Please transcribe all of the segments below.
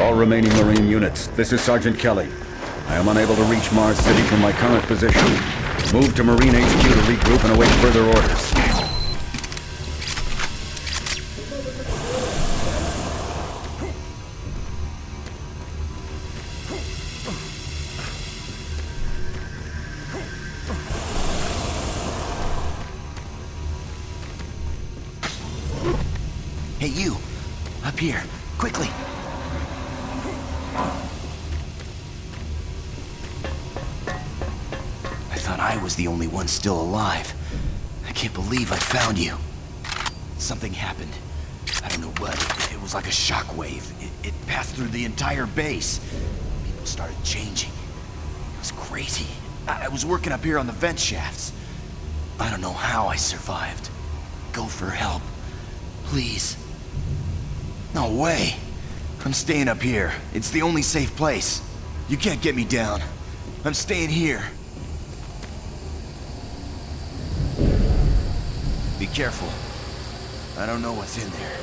All remaining Marine units, this is Sergeant Kelly. I am unable to reach Mars City from my current position. Move to Marine HQ to regroup and await further orders. Hey, you! Up here, quickly! I thought I was the only one still alive. I can't believe I found you. Something happened. I don't know what. It was like a shockwave. It passed through the entire base. People started changing. It was crazy. I was working up here on the vent shafts. I don't know how I survived. Go for help. Please. No way. I'm staying up here. It's the only safe place. You can't get me down. I'm staying here. Be careful. I don't know what's in there.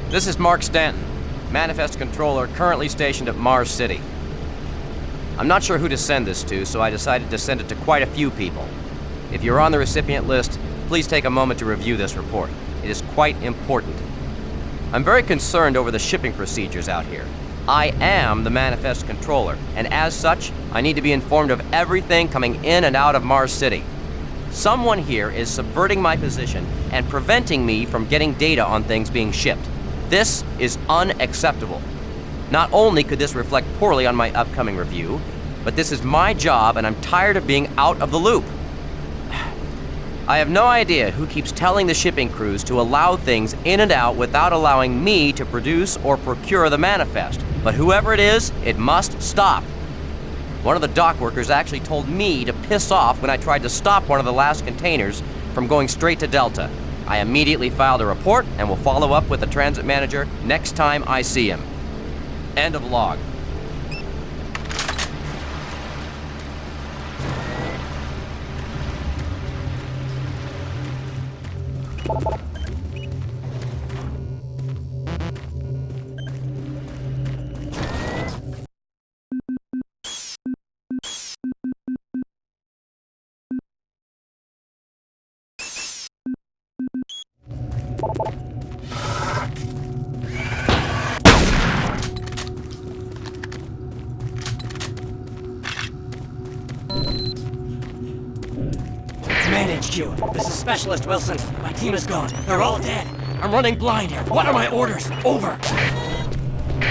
This is Mark Stanton, Manifest Controller currently stationed at Mars City. I'm not sure who to send this to, so I decided to send it to quite a few people. If you're on the recipient list, please take a moment to review this report. It is quite important. I'm very concerned over the shipping procedures out here. I am the Manifest Controller, and as such, I need to be informed of everything coming in and out of Mars City. Someone here is subverting my position and preventing me from getting data on things being shipped. This is unacceptable. Not only could this reflect poorly on my upcoming review, but this is my job and I'm tired of being out of the loop. I have no idea who keeps telling the shipping crews to allow things in and out without allowing me to produce or procure the manifest, but whoever it is, it must stop. One of the dock workers actually told me to piss off when I tried to stop one of the last containers from going straight to Delta. I immediately filed a report and will follow up with the transit manager next time I see him. End of log. Command HQ, this is Specialist Wilson. My team is gone. They're all dead. I'm running blind here. What are my orders? Over.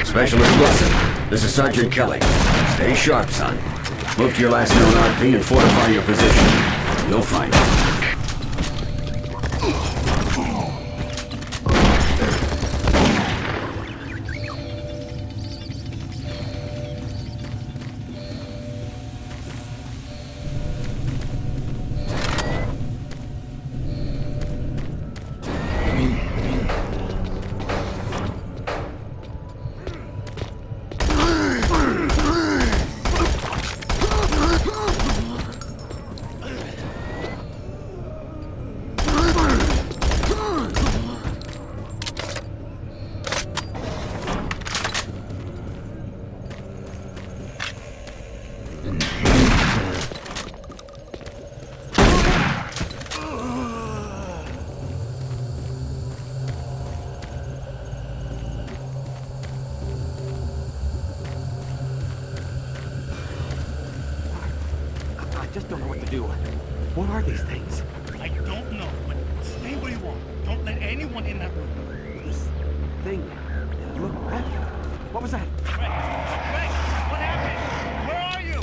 Specialist Wilson, this is Sergeant Kelly. Stay sharp, son. Move to your last known RP and fortify your position. You'll find it. just don't know what to do. What are these things? I don't know, but stay where you are. Don't let anyone in that room. This thing. Look, what was that? Greg, Greg, what happened? Where are you?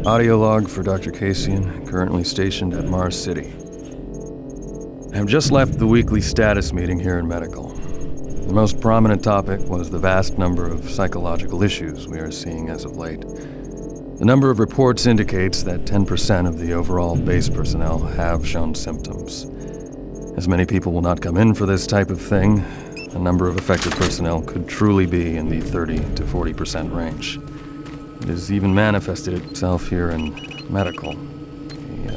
Audio log for Dr. Kasian, currently stationed at Mars City. I have just left the weekly status meeting here in Medical. The most prominent topic was the vast number of psychological issues we are seeing as of late. The number of reports indicates that 10% of the overall base personnel have shown symptoms. As many people will not come in for this type of thing, the number of affected personnel could truly be in the 30 to 40% range. It has even manifested itself here in Medical. We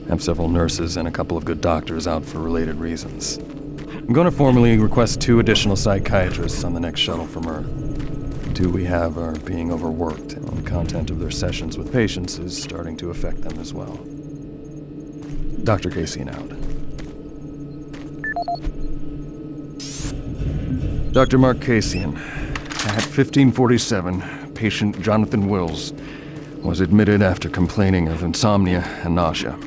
have several nurses and a couple of good doctors out for related reasons. I'm going to formally request 2 additional psychiatrists on the next shuttle from Earth. The 2 we have are being overworked, and the content of their sessions with patients is starting to affect them as well. Dr. Kasian out. Dr. Mark Kasian, at 1547, patient Jonathan Wills was admitted after complaining of insomnia and nausea.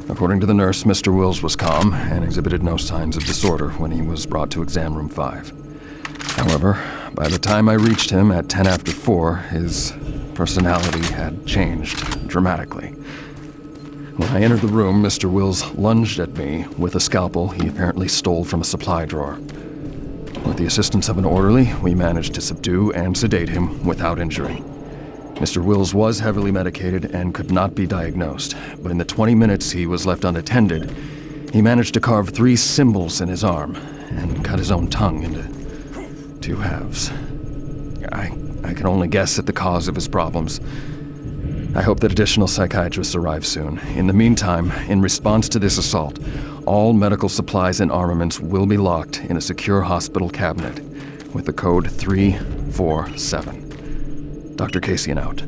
According to the nurse, Mr. Wills was calm and exhibited no signs of disorder when he was brought to exam room 5. However, by the time I reached him at 10 after 4, his personality had changed dramatically. When I entered the room, Mr. Wills lunged at me with a scalpel he apparently stole from a supply drawer. With the assistance of an orderly, we managed to subdue and sedate him without injury. Mr. Wills was heavily medicated and could not be diagnosed, but in the 20 minutes he was left unattended, he managed to carve 3 symbols in his arm and cut his own tongue into 2 halves. I can only guess at the cause of his problems. I hope that additional psychiatrists arrive soon. In the meantime, in response to this assault, all medical supplies and armaments will be locked in a secure hospital cabinet with the code 347. Dr. Kasian out.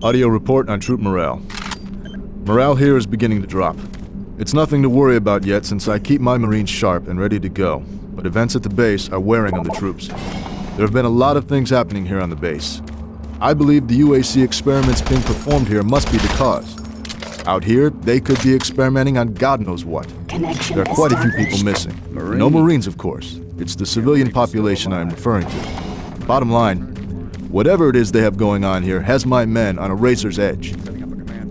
Audio report on troop morale. Morale here is beginning to drop. It's nothing to worry about yet since I keep my Marines sharp and ready to go, but events at the base are wearing on the troops. There have been a lot of things happening here on the base. I believe the UAC experiments being performed here must be the cause. Out here, they could be experimenting on God knows what. Connection There are quite a few established. people missing. No Marines, of course. It's the civilian population I am referring to. Bottom line, whatever it is they have going on here has my men on a razor's edge.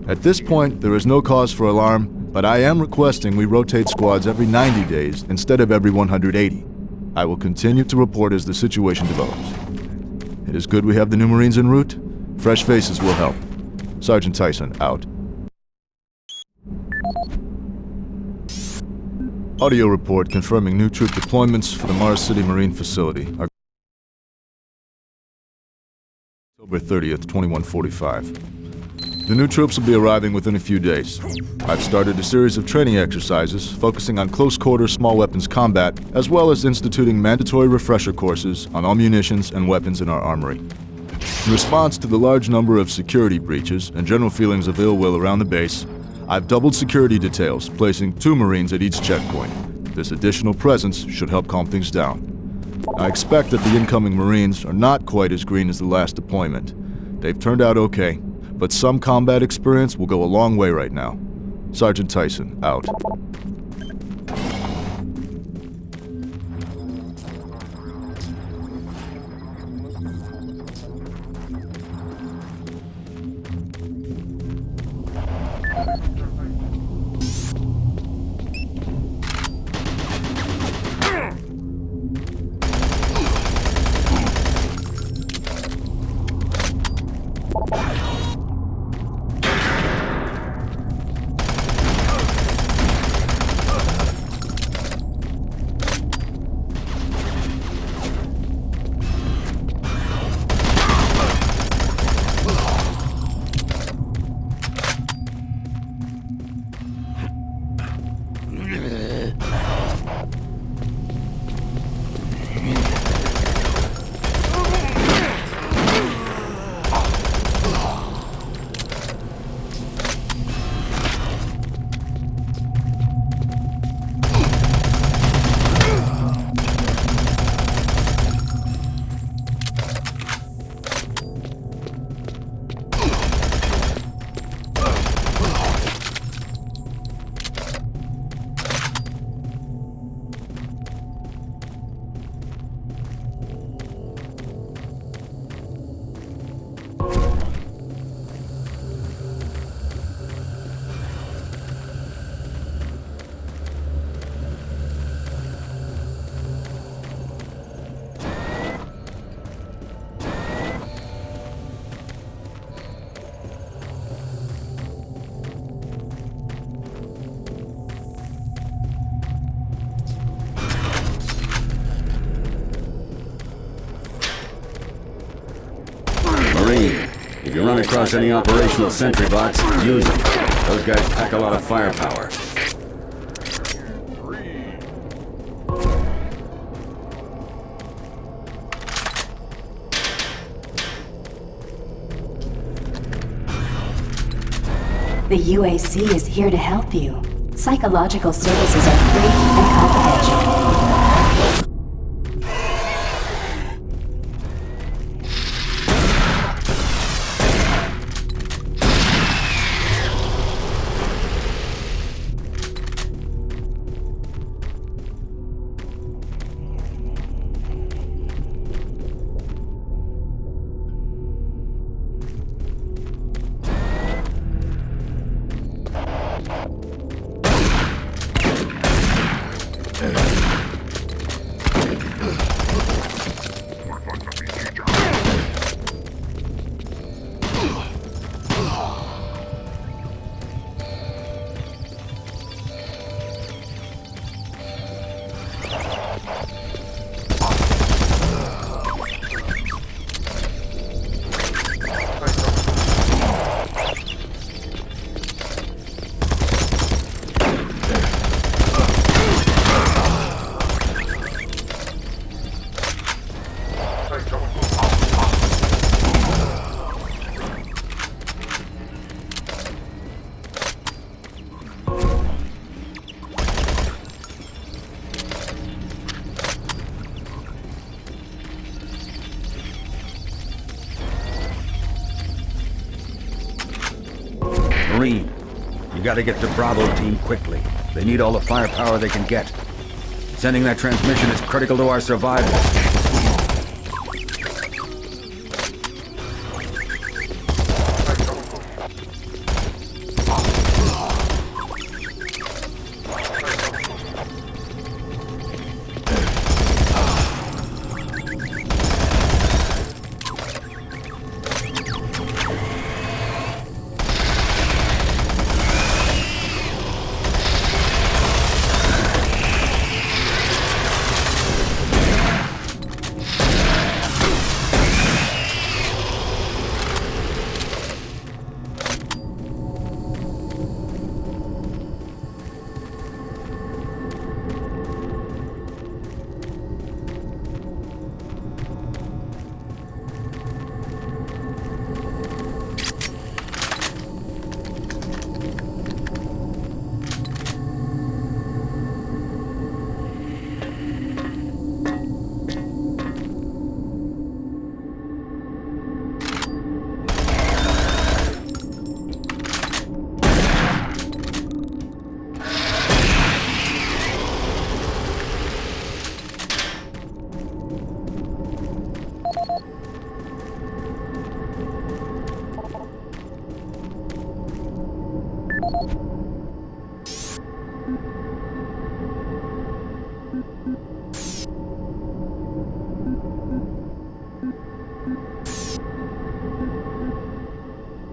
At this point, there is no cause for alarm, but I am requesting we rotate squads every 90 days instead of every 180. I will continue to report as the situation develops. It is good we have the new Marines en route. Fresh faces will help. Sergeant Tyson, out. Audio report confirming new troop deployments for the Mars City Marine Facility. October 30th, 2145. The new troops will be arriving within a few days. I've started a series of training exercises focusing on close-quarter small weapons combat, as well as instituting mandatory refresher courses on all munitions and weapons in our armory. In response to the large number of security breaches and general feelings of ill will around the base, I've doubled security details, placing 2 Marines at each checkpoint. This additional presence should help calm things down. I expect that the incoming Marines are not quite as green as the last deployment. They've turned out okay, but some combat experience will go a long way right now. Sergeant Tyson, out. Marine, if you run across any operational sentry bots, use them. Those guys pack a lot of firepower. The UAC is here to help you. Psychological services are free and confidential. We've got to get the Bravo team quickly. They need all the firepower they can get. Sending that transmission is critical to our survival.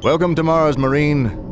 Welcome to Mars, Marine.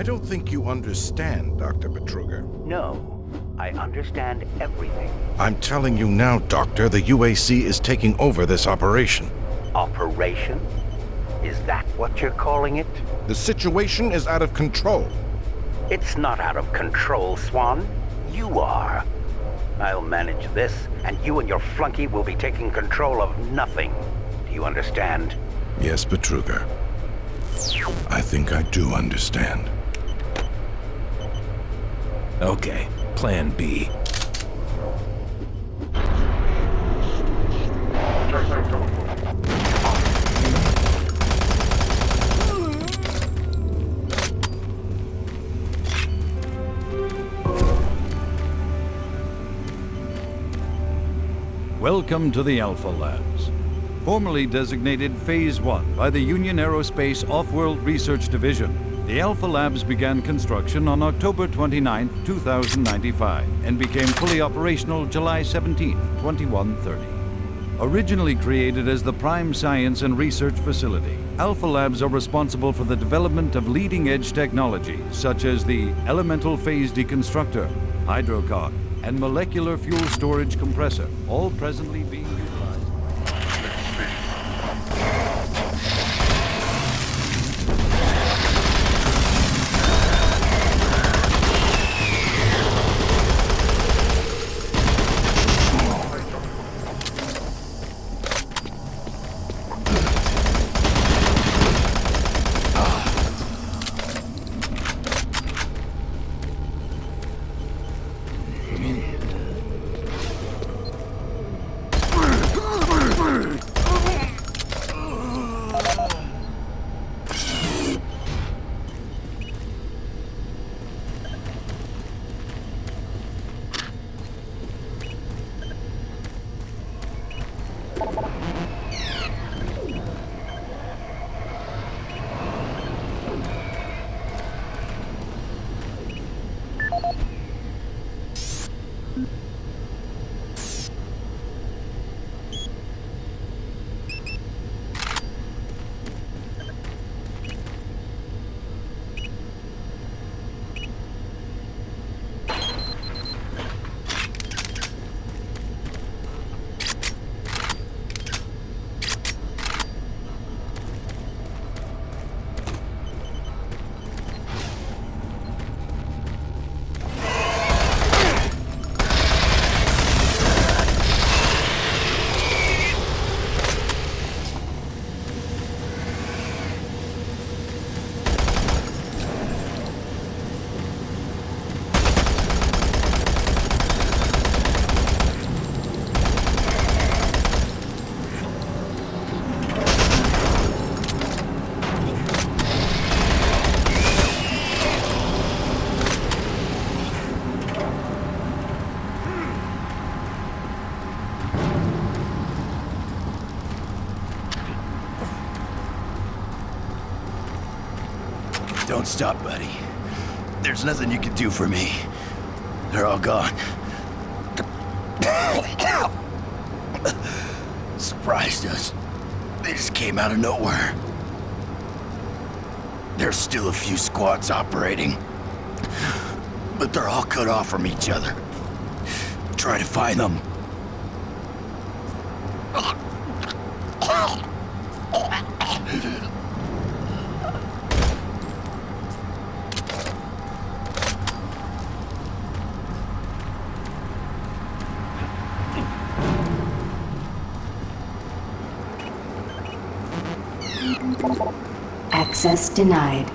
I don't think you understand, Dr. Betruger. No, I understand everything. I'm telling you now, Doctor, the UAC is taking over this operation. Operation? Is that what you're calling it? The situation is out of control. It's not out of control, Swan. You are. I'll manage this, and you and your flunky will be taking control of nothing. Do you understand? Yes, Betruger. I think I do understand. Okay, Plan B. Welcome to the Alpha Labs. Formerly designated Phase 1 by the Union Aerospace Off-World Research Division, the Alpha Labs began construction on October 29, 2095, and became fully operational July 17, 2130. Originally created as the Prime Science and Research Facility, Alpha Labs are responsible for the development of leading-edge technologies such as the Elemental Phase Deconstructor, Hydrocog, and Molecular Fuel Storage Compressor, all presently being utilized. Don't stop, buddy. There's nothing you can do for me. They're all gone. Surprised us. They just came out of nowhere. There's still a few squads operating, but they're all cut off from each other. Try to find them. Access denied.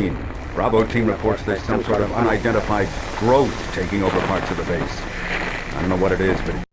13. Bravo team reports there's some sort of unidentified growth taking over parts of the base. I don't know what it is, but